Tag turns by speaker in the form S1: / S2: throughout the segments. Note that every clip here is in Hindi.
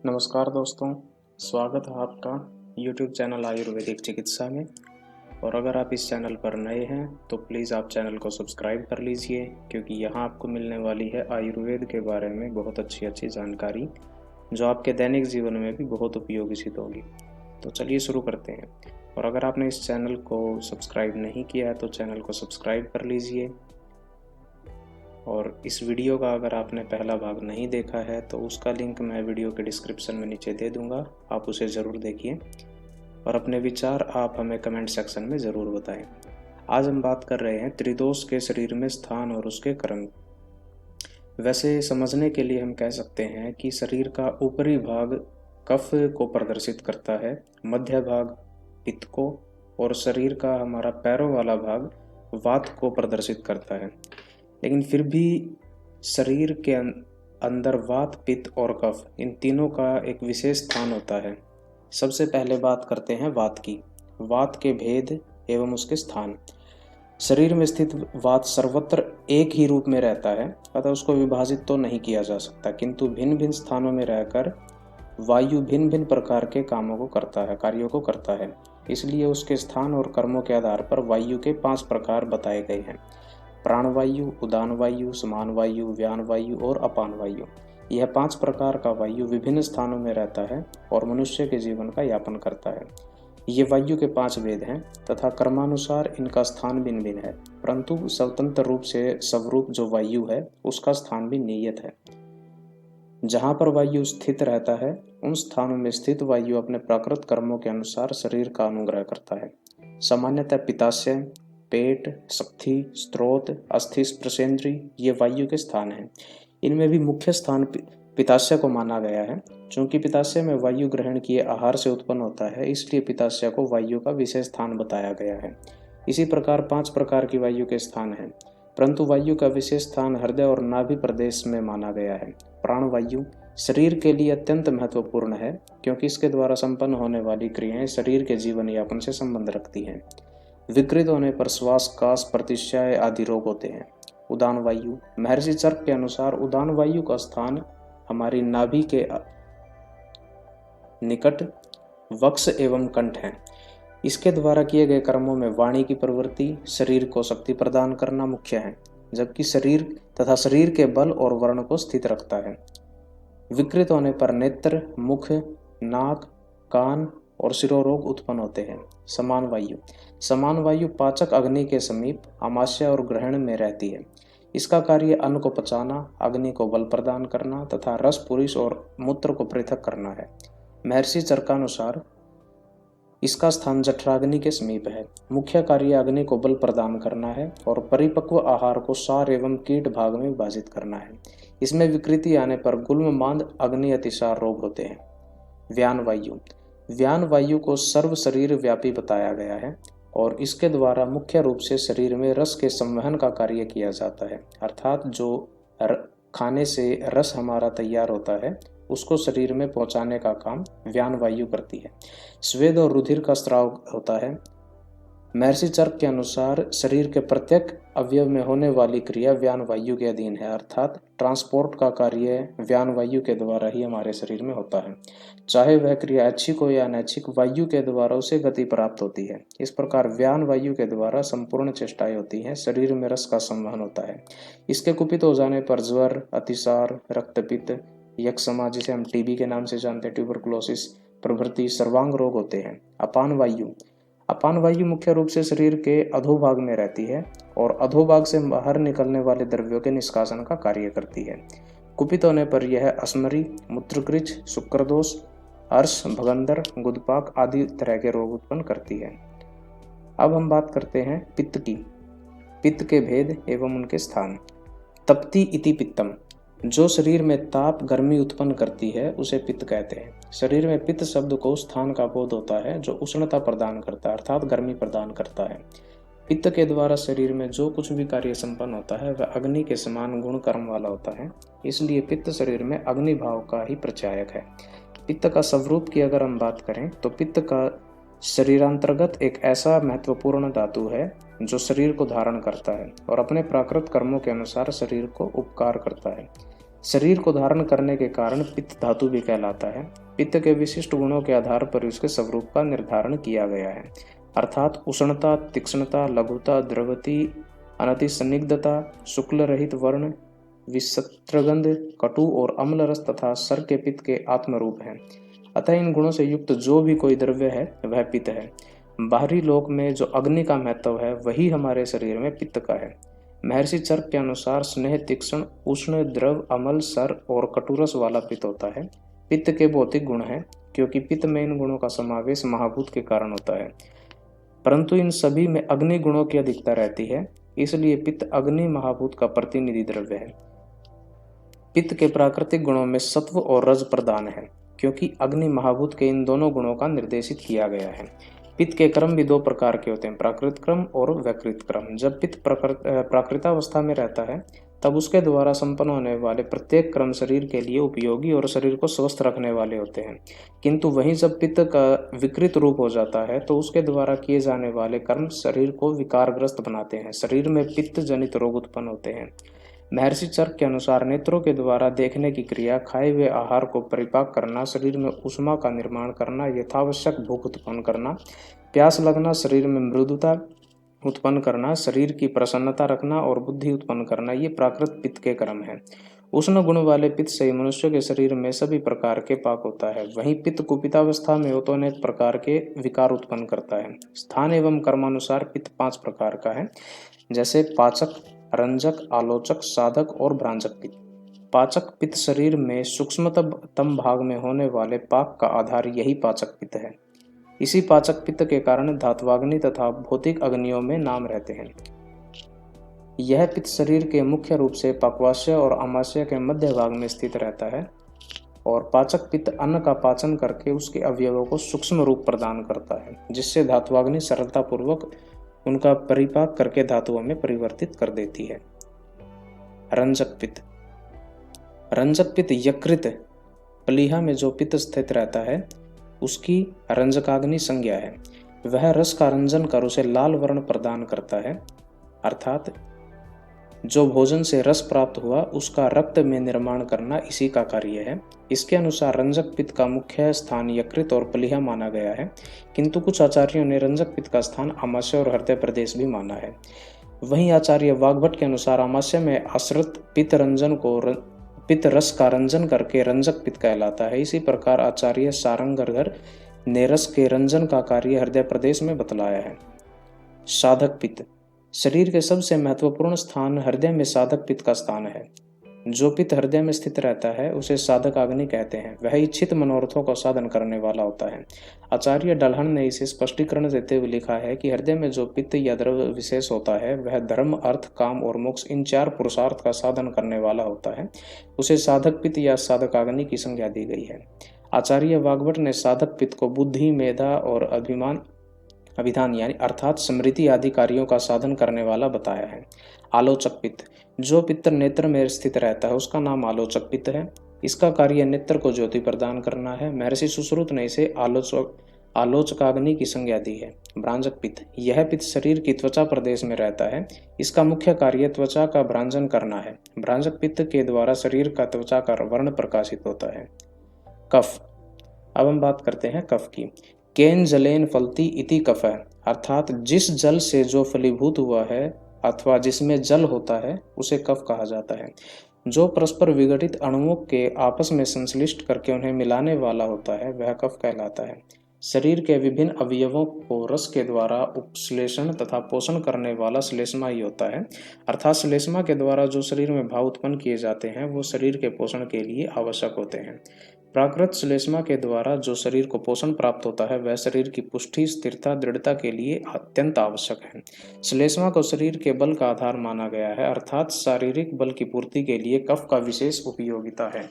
S1: नमस्कार दोस्तों, स्वागत है आपका YouTube चैनल आयुर्वेदिक चिकित्सा में। और अगर आप इस चैनल पर नए हैं तो प्लीज़ आप चैनल को सब्सक्राइब कर लीजिए, क्योंकि यहाँ आपको मिलने वाली है आयुर्वेद के बारे में बहुत अच्छी अच्छी जानकारी, जो आपके दैनिक जीवन में भी बहुत उपयोगी सिद्ध होगी। तो चलिए शुरू करते हैं। और अगर आपने इस चैनल को सब्सक्राइब नहीं किया है तो चैनल को सब्सक्राइब कर लीजिए। और इस वीडियो का अगर आपने पहला भाग नहीं देखा है तो उसका लिंक मैं वीडियो के डिस्क्रिप्शन में नीचे दे दूंगा, आप उसे ज़रूर देखिए और अपने विचार आप हमें कमेंट सेक्शन में ज़रूर बताएं। आज हम बात कर रहे हैं त्रिदोष के शरीर में स्थान और उसके कर्म। वैसे समझने के लिए हम कह सकते हैं कि शरीर का ऊपरी भाग कफ को प्रदर्शित करता है, मध्य भाग पित्त को, और शरीर का हमारा पैरों वाला भाग वात को प्रदर्शित करता है। लेकिन फिर भी शरीर के अंदर वात, पित्त और कफ, इन तीनों का एक विशेष स्थान होता है। सबसे पहले बात करते हैं वात की। वात के भेद एवं उसके स्थान। शरीर में स्थित वात सर्वत्र एक ही रूप में रहता है, अतः उसको विभाजित तो नहीं किया जा सकता, किंतु भिन्न भिन्न स्थानों में रहकर वायु भिन्न भिन्न प्रकार के कामों को करता है, कार्यों को करता है। इसलिए उसके स्थान और कर्मों के आधार पर वायु के 5 प्रकार बताए गए हैं: प्राणवायु, उदान वायु, समान वायु, व्यान वायु और अपान वायु। यह 5 प्रकार का वायु विभिन्न स्थानों में रहता है और मनुष्य के जीवन का यापन करता है। ये वायु के 5 वेद हैं तथा कर्मानुसार इनका स्थान भिन्न भिन्न है, परंतु स्वतंत्र रूप से स्वरूप जो वायु है उसका स्थान भी नियत है। जहाँ पर वायु स्थित रहता है उन स्थानों में स्थित वायु अपने प्राकृत कर्मों के अनुसार शरीर का अनुग्रह करता है। सामान्यतः पित्ताशय, पेट, शक्ति, स्त्रोत, अस्थि, स्पर्शेंद्री ये वायु के स्थान हैं। इनमें भी मुख्य स्थान पित्ताशय को माना गया है। चूंकि पित्ताशय में वायु ग्रहण किए आहार से उत्पन्न होता है, इसलिए पित्ताशय को वायु का विशेष स्थान बताया गया है। इसी प्रकार 5 प्रकार की वायु के स्थान हैं, परंतु वायु का विशेष स्थान हृदय और नाभि प्रदेश में माना गया है। प्राण वायु शरीर के लिए अत्यंत महत्वपूर्ण है, क्योंकि इसके द्वारा संपन्न होने वाली क्रियाएं शरीर के जीवन यापन से संबंध रखती हैं। विकृत होने पर श्वास, काश, प्रतिशय आदि रोग होते हैं। उदान वायु महर्षि चर्क के अनुसार उदान वायु का स्थान हमारी नाभि के निकट वक्ष एवं कंठ है। इसके द्वारा किए गए कर्मों में वाणी की प्रवृत्ति, शरीर को शक्ति प्रदान करना मुख्य है, जबकि शरीर तथा शरीर के बल और वर्ण को स्थित रखता है। विकृत होने पर नेत्र, मुख, नाक, कान और शिरोरोग उत्पन्न होते हैं। समान वायु पाचक अग्नि के समीप आमाशय और ग्रहण में रहती है। इसका कार्य अन्न को पचाना, अग्नि को बल प्रदान करना तथा रस, पुरुष और मूत्र को पृथक करना है। महर्षि चरकानुसार इसका स्थान जठराग्नि के समीप है। मुख्य कार्य अग्नि को बल प्रदान करना है और परिपक्व आहार को सार एवं कीट भाग में विभाजित करना है। इसमें विकृति आने पर गुल्म, मांद, अग्नि अतिसार रोग होते हैं। व्यान वायु को सर्व शरीर व्यापी बताया गया है और इसके द्वारा मुख्य रूप से शरीर में रस के संवहन का कार्य किया जाता है, अर्थात जो खाने से रस हमारा तैयार होता है उसको शरीर में पहुंचाने का काम व्यान वायु करती है। स्वेद और रुधिर का स्राव होता है। महर्षि चर्क के अनुसार शरीर के प्रत्येक अवयव में होने वाली क्रिया व्यान वायु के अधीन है, अर्थात ट्रांसपोर्ट का कार्य व्यान वायु के द्वारा ही हमारे शरीर में होता है। चाहे वह क्रिया ऐच्छिक हो या अनैच्छिक, वायु के द्वारा उसे गति प्राप्त होती है। इस प्रकार व्यान वायु के द्वारा संपूर्ण चेष्टाएं होती हैं, शरीर में रस का संवहन होता है। इसके कुपित हो जाने पर ज्वर, अतिसार, रक्तपित्त, यक्ष्मा जिसे हम टीबी के नाम से जानते हैं, ट्यूबरकुलोसिस प्रभृति सर्वांग रोग होते हैं। अपान वायु मुख्य रूप से शरीर के अधोभाग में रहती है और अधोभाग से बाहर निकलने वाले द्रव्यों के निष्कासन का कार्य करती है। कुपित होने पर यह अस्मरी, मूत्रकृच, शुक्रदोष, अर्श, भगंदर, गुदपाक आदि तरह के रोग उत्पन्न करती है। अब हम बात करते हैं पित्त की। पित्त के भेद एवं उनके स्थान। तप्ती इति पित्तम, जो शरीर में ताप, गर्मी उत्पन्न करती है उसे पित्त कहते हैं। शरीर में पित्त शब्द को स्थान का बोध होता है जो उष्णता प्रदान करता है, अर्थात गर्मी प्रदान करता है। पित्त के द्वारा शरीर में जो कुछ भी कार्य संपन्न होता है वह अग्नि के समान गुण कर्म वाला होता है, इसलिए पित्त शरीर में अग्नि भाव का ही प्रचायक है। पित्त का स्वरूप की अगर हम बात करें तो पित्त का शरीरांतर्गत एक ऐसा महत्वपूर्ण धातु है जो शरीर को धारण करता है और अपने प्राकृत कर्मों के अनुसार शरीर को उपकार करता है। शरीर को धारण करने के कारण पित्त धातु भी कहलाता है। पित्त के विशिष्ट गुणों के आधार पर उसके स्वरूप का निर्धारण किया गया है, अर्थात उष्णता, तीक्ष्णता, लघुता, द्रवती, अनतिसंदिग्धता, शुक्ल रहित वर्ण, विषत्रगंध, कटु और अम्ल रस तथा सर के पित्त के आत्मरूप हैं। अतः इन गुणों से युक्त जो भी कोई द्रव्य है वह पित्त है। बाहरी लोक में जो अग्नि का महत्व है वही हमारे शरीर में पित्त का है। महर्षि चरक के अनुसार स्नेह, तीक्ष्ण, उष्ण, द्रव, अमल, सर और कटुरस वाला पित्त होता है। पित्त के भौतिक गुण हैं, क्योंकि पित्त में इन गुणों का समावेश महाभूत के कारण होता है, परंतु इन सभी में अग्नि गुणों की अधिकता रहती है, इसलिए पित्त अग्नि महाभूत का प्रतिनिधि द्रव्य है। पित्त के प्राकृतिक गुणों में सत्व और रज प्रधान है, क्योंकि अग्नि महाभूत के इन दोनों गुणों का निर्देशित किया गया है। पित्त के क्रम भी दो प्रकार के होते हैं, प्राकृत क्रम और वैकृत क्रम। जब पित्त प्राकृतावस्था में रहता है तब उसके द्वारा संपन्न होने वाले प्रत्येक क्रम शरीर के लिए उपयोगी और शरीर को स्वस्थ रखने वाले होते हैं, किंतु वहीं जब पित्त का विकृत रूप हो जाता है तो उसके द्वारा किए जाने वाले कर्म शरीर को विकारग्रस्त बनाते हैं। शरीर में पित्त जनित रोग उत्पन्न होते हैं। महर्षि चरक के अनुसार नेत्रों के द्वारा देखने की क्रिया, खाए हुए आहार को परिपाक करना, शरीर में ऊष्मा का निर्माण करना, यथावश्यक भूख उत्पन्न करना, प्यास लगना, शरीर में मृदुता उत्पन्न करना, शरीर की प्रसन्नता रखना और बुद्धि उत्पन्न करना, ये प्राकृत पित्त के कर्म हैं। उष्ण गुण वाले पित्त से ही मनुष्य के शरीर में सभी प्रकार के पाक होता है। वहीं पित्त कुपितावस्था में हो तो अनेक प्रकार के विकार उत्पन्न करता है। स्थान एवं कर्मानुसार पित्त 5 प्रकार का है, जैसे पाचक, रंजक, आलोचक, साधक और भ्रांजक पित्त। पाचक पित्त शरीर में सूक्ष्मतम भाग में होने वाले पाक का आधार यही पाचक पित्त है। इसी पाचक पित्त के कारण धात्वाग्नि तथा भौतिक अग्नियों में नाम रहते हैं। यह पित्त शरीर के मुख्य रूप से पाकवाश्य और आमाशय के मध्य भाग में स्थित रहता है और पाचक पित्त अन्न का पाचन करके उसके अवयवों को सूक्ष्म रूप प्रदान करता है, जिससे धात्वाग्नि सरलतापूर्वक उनका परिपाक करके धातुओं में परिवर्तित कर देती है। रंजक पित्त। रंजक पित्त यकृत प्लीहा में जो पित्त स्थित रहता है उसकी रंजकाग्नि संज्ञा है। वह रस का रंजन कर उसे लाल वर्ण प्रदान करता है, अर्थात जो भोजन से रस प्राप्त हुआ उसका रक्त में निर्माण करना इसी का कार्य है। इसके अनुसार रंजक पित्त का मुख्य स्थान यकृत और प्लीहा माना गया है, किंतु कुछ आचार्यों ने रंजक पित्त का स्थान आमाशय और हृदय प्रदेश भी माना है। वहीं आचार्य वाग्भट के अनुसार आमाशय में आश्रित पित्त रस का रंजन करके रंजक पित्त कहलाता है। इसी प्रकार आचार्य सारंगधर ने रस के रंजन का कार्य हृदय प्रदेश में बतलाया है। साधक पित्त। शरीर के सबसे महत्वपूर्ण स्थान हृदय में साधक पित्त का स्थान है। जो पित्त हृदय में स्थित रहता है उसे साधक अग्नि कहते हैं। वह इच्छित मनोरथों का साधन करने वाला होता है। आचार्य डल्हन ने इसे स्पष्टीकरण देते हुए लिखा है कि हृदय में जो पित्त या द्रव्य विशेष होता है वह धर्म, अर्थ, काम और मोक्ष इन 4 पुरुषार्थ का साधन करने वाला होता है। उसे साधक पित्त या साधक अग्नि की संज्ञा दी गई है। आचार्य वाग्भट ने साधक पित्त को बुद्धि, मेधा और अभिधान यानी अर्थात स्मृति आदि कार्यों का साधन करने वाला बताया है। आलोचक पित्त। जो पित्त नेत्र में स्थित रहता है उसका नाम आलोचक पित्त है। इसका कार्य नेत्र को ज्योति प्रदान करना है। महर्षि सुश्रुत ने इसे आलोचकाग्नि की संज्ञा दी है। भ्रांजक पित्त। यह पित्त शरीर की त्वचा प्रदेश में रहता है। इसका मुख्य कार्य त्वचा का भ्रांजन करना है। भ्रांजक पित्त के द्वारा शरीर का त्वचा का वर्ण प्रकाशित होता है। कफ। अब हम बात करते हैं कफ की। केन जलेन फलती इति कफ है, अर्थात जिस जल से जो फलीभूत हुआ है अथवा जिसमें जल होता है उसे कफ कहा जाता है। जो परस्पर विघटित अणुओं के आपस में संश्लिष्ट करके उन्हें मिलाने वाला होता है वह कफ कहलाता है। शरीर के विभिन्न अवयवों को रस के द्वारा उपश्लेषण तथा पोषण करने वाला श्लेष्मा ही होता है, अर्थात श्लेष्मा के द्वारा जो शरीर में भाव उत्पन्न किए जाते हैं वो शरीर के पोषण के लिए आवश्यक होते हैं। प्राकृत श्लेष्मा के द्वारा जो शरीर को पोषण प्राप्त होता है वह शरीर की पुष्टि, स्थिरता, दृढ़ता के लिए अत्यंत आवश्यक है। श्लेष्मा को शरीर के बल का आधार माना गया है, अर्थात शारीरिक बल की पूर्ति के लिए कफ का विशेष उपयोगिता है।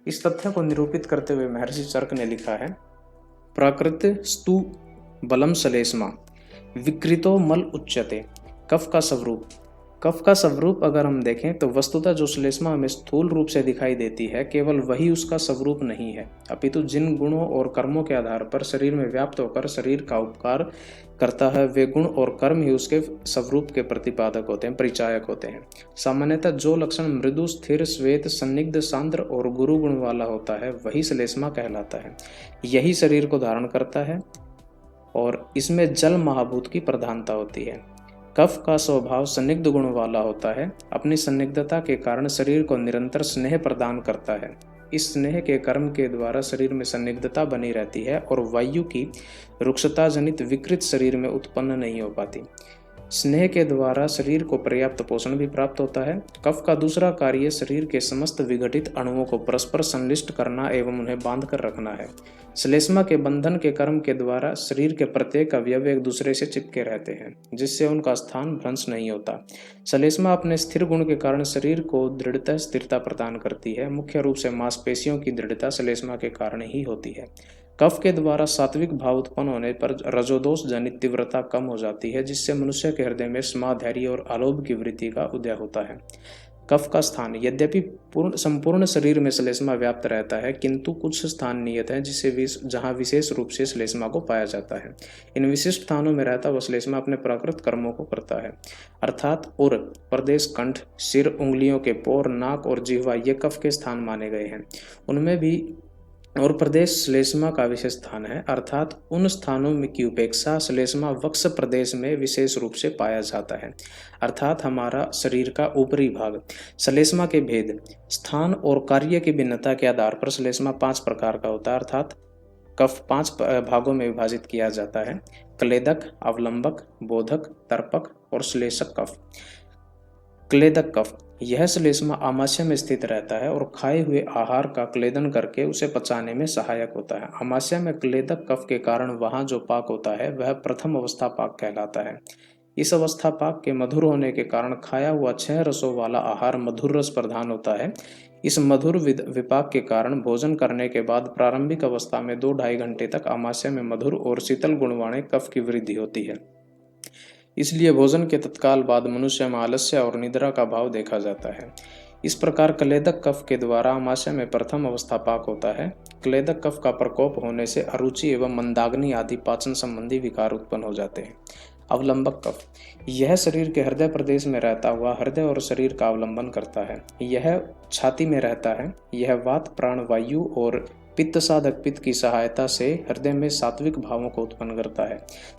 S1: इस तथ्य को निरूपित करते हुए महर्षि चरक ने लिखा है, प्राकृत स्तु बलम श्लेष्मा विकृतो मल उच्यते। कफ का स्वरूप। कफ का स्वरूप अगर हम देखें तो वस्तुतः जो श्लेष्मा हमें स्थूल रूप से दिखाई देती है, केवल वही उसका स्वरूप नहीं है, अपितु जिन गुणों और कर्मों के आधार पर शरीर में व्याप्त होकर शरीर का उपकार करता है, वे गुण और कर्म ही उसके स्वरूप के प्रतिपादक होते हैं, परिचायक होते हैं। सामान्यतः जो लक्षण मृदु, स्थिर, श्वेत, संदिग्ध, सांद्र और गुरु गुण वाला होता है, वही श्लेष्मा कहलाता है। यही शरीर को धारण करता है और इसमें जल महाभूत की प्रधानता होती है। कफ का स्वभाव संदिग्ध गुण वाला होता है। अपनी संदिग्धता के कारण शरीर को निरंतर स्नेह प्रदान करता है। इस स्नेह के कर्म के द्वारा शरीर में संदिग्धता बनी रहती है और वायु की रुक्षता जनित विकृत शरीर में उत्पन्न नहीं हो पाती। स्नेह के द्वारा शरीर को पर्याप्त पोषण भी प्राप्त होता है। कफ का दूसरा कार्य शरीर के समस्त विघटित अणुओं को परस्पर संलिष्ट करना एवं उन्हें बांध कर रखना है। श्लेष्मा के बंधन के कर्म के द्वारा शरीर के प्रत्येक अवयव एक दूसरे से चिपके रहते हैं, जिससे उनका स्थान भ्रंश नहीं होता। श्लेष्मा अपने स्थिर गुण के कारण शरीर को दृढ़ता स्थिरता प्रदान करती है। मुख्य रूप से मांसपेशियों की दृढ़ता श्लेष्मा के कारण ही होती है। कफ के द्वारा सात्विक भाव उत्पन्न होने पर रजोदोष जनित तीव्रता कम हो जाती है, जिससे मनुष्य के हृदय में स्मा, धैर्य और आलोभ की वृत्ति का उदय होता है। कफ का स्थान यद्यपि संपूर्ण शरीर में श्लेष्मा व्याप्त रहता है, किंतु कुछ स्थान नियत हैं जहाँ विशेष रूप से श्लेष्मा को पाया जाता है। इन विशिष्ट स्थानों में रहता वह श्लेष्मा अपने प्राकृत कर्मों को करता है, अर्थात उर, प्रदेश, कंठ, सिर, उंगलियों के पोर, नाक और जिह्वा ये कफ के स्थान माने गए हैं। उनमें भी और प्रदेश श्लेष्मा का विशेष स्थान है, अर्थात उन स्थानों में की उपेक्षा श्लेष्मा वक्ष प्रदेश में विशेष रूप से पाया जाता है, अर्थात हमारा शरीर का ऊपरी भाग। श्लेष्मा के भेद स्थान और कार्य की भिन्नता के आधार पर श्लेष्मा 5 प्रकार का होता है, अर्थात कफ 5 भागों में विभाजित किया जाता है: क्लेदक, अवलंबक, बोधक, तर्पक और श्लेषक कफ। क्लेदक कफ यह श्लेष्मा आमाशय में स्थित रहता है और खाए हुए आहार का क्लेदन करके उसे पचाने में सहायक होता है। आमाशय में क्लेदक कफ के कारण वहाँ जो पाक होता है वह प्रथम अवस्था पाक कहलाता है। इस अवस्था पाक के मधुर होने के कारण खाया हुआ 6 रसों वाला आहार मधुर रस प्रधान होता है। इस मधुर विपाक के कारण भोजन करने के बाद प्रारंभिक अवस्था में 2-2.5 घंटे तक आमाशय में मधुर और शीतल गुण वाले कफ की वृद्धि होती है। इसलिए भोजन के तत्काल बाद मनुष्य में आलस्य और निद्रा का भाव देखा जाता है। इस प्रकार क्लेदक कफ के द्वारा आमाशय में प्रथम अवस्था पाक होता है। क्लेदक कफ का प्रकोप होने से अरुचि एवं मंदाग्नि आदि पाचन संबंधी विकार उत्पन्न हो जाते हैं। अवलंबक कफ यह शरीर के हृदय प्रदेश में रहता हुआ हृदय और शरीर का अवलंबन करता है। यह छाती में रहता है। यह वात, प्राण वायु और पित्त साधक पित्त की सहायता से हृदय में सात्विक भावों को उत्पन्न करता है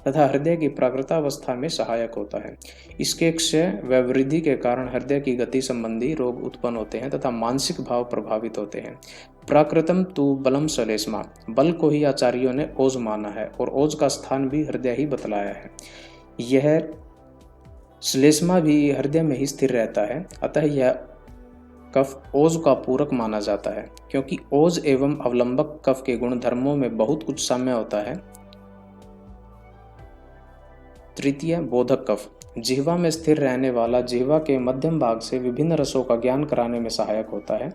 S1: तथा हृदय की प्राकृतावस्था में सहायक होता है। इसके क्षय व वृद्धि के कारण हृदय की गति संबंधी रोग उत्पन्न होते हैं तथा मानसिक भाव प्रभावित होते हैं। प्राकृतम तु बलम श्लेष्मा, बल को ही आचार्यों ने ओज माना है और ओज का स्थान भी हृदय ही बतलाया है। यह श्लेष्मा भी हृदय में ही स्थिर रहता है, अतः यह कफ ओज का पूरक माना जाता है। क्योंकि ओज एवं अवलंबक कफ के गुण धर्मों में बहुत कुछ साम्य होता है। तृतीय, बोधक कफ जिह्वा में स्थिर रहने वाला जिह्वा के मध्यम भाग से विभिन्न रसों का ज्ञान कराने में सहायक होता है।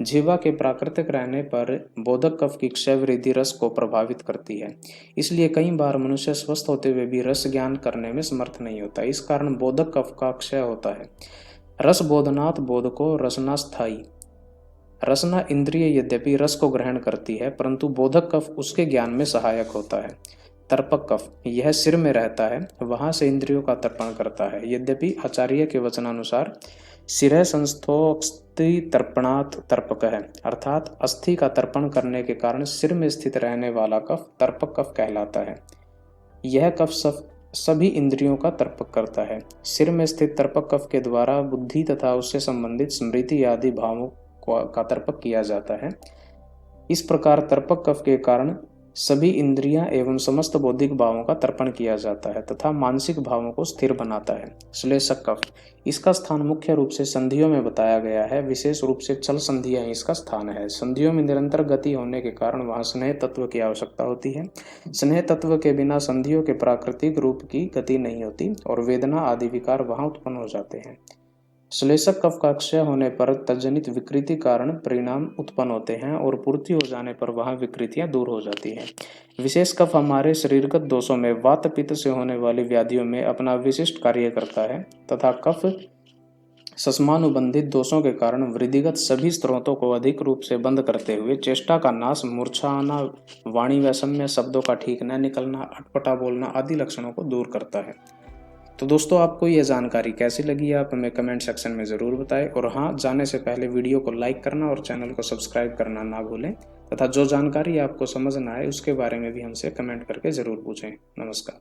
S1: जिह्वा के प्राकृतिक रहने पर बोधक कफ की क्षय वृद्धि रस को प्रभावित करती है। इसलिए कई बार मनुष्य स्वस्थ होते हुए भी रस ज्ञान करने में समर्थ नहीं होता। इस कारण बोधक कफ का क्षय होता है। रस बोधनात् बोधको रसना स्थायी। रसना इंद्रिय यद्यपि रस को ग्रहण करती है, परंतु बोधक कफ उसके ज्ञान में सहायक होता है। तर्पक कफ यह सिर में रहता है, वहां से इंद्रियों का तर्पण करता है। यद्यपि आचार्य के वचनानुसार सिरः संस्थोऽस्थि तर्पणात् तर्पक है, अर्थात अस्थि का तर्पण करने के कारण सिर में स्थित रहने वाला कफ तर्पक कफ कहलाता है। यह कफ सभी इंद्रियों का तर्पक करता है। सिर में स्थित तर्पक कफ के द्वारा बुद्धि तथा उससे संबंधित स्मृति आदि भावों का तर्पक किया जाता है। इस प्रकार तर्पक कफ के कारण सभी इंद्रियां एवं समस्त बौद्धिक भावों का तर्पण किया जाता है तथा मानसिक भावों को स्थिर बनाता है। श्लेषक कफ इसका स्थान मुख्य रूप से संधियों में बताया गया है। विशेष रूप से चल संधियां ही इसका स्थान है। संधियों में निरंतर गति होने के कारण वहां स्नेह तत्व की आवश्यकता होती है। स्नेह तत्व के बिना संधियों के प्राकृतिक रूप की गति नहीं होती और वेदना आदि विकार वहां उत्पन्न हो जाते हैं। श्लेषक कफ का क्षय होने पर तज्जनित विकृति कारण परिणाम उत्पन्न होते हैं और पूर्ति हो जाने पर वहां विकृतियां दूर हो जाती हैं। विशेष कफ हमारे शरीरगत दोषों में वात पित्त से होने वाली व्याधियों में अपना विशिष्ट कार्य करता है तथा कफ सस्मानुबंधित दोषों के कारण वृद्धिगत सभी स्रोतों को अधिक रूप से बंद करते हुए चेष्टा का नाश, मूर्छा आना, वाणी वैषम्य, शब्दों का ठीक न निकलना, अटपटा बोलना आदि लक्षणों को दूर करता है। तो दोस्तों, आपको यह जानकारी कैसी लगी आप हमें कमेंट सेक्शन में ज़रूर बताएं। और हाँ, जाने से पहले वीडियो को लाइक करना और चैनल को सब्सक्राइब करना ना भूलें तथा जो जानकारी आपको समझ ना आए उसके बारे में भी हमसे कमेंट करके ज़रूर पूछें। नमस्कार।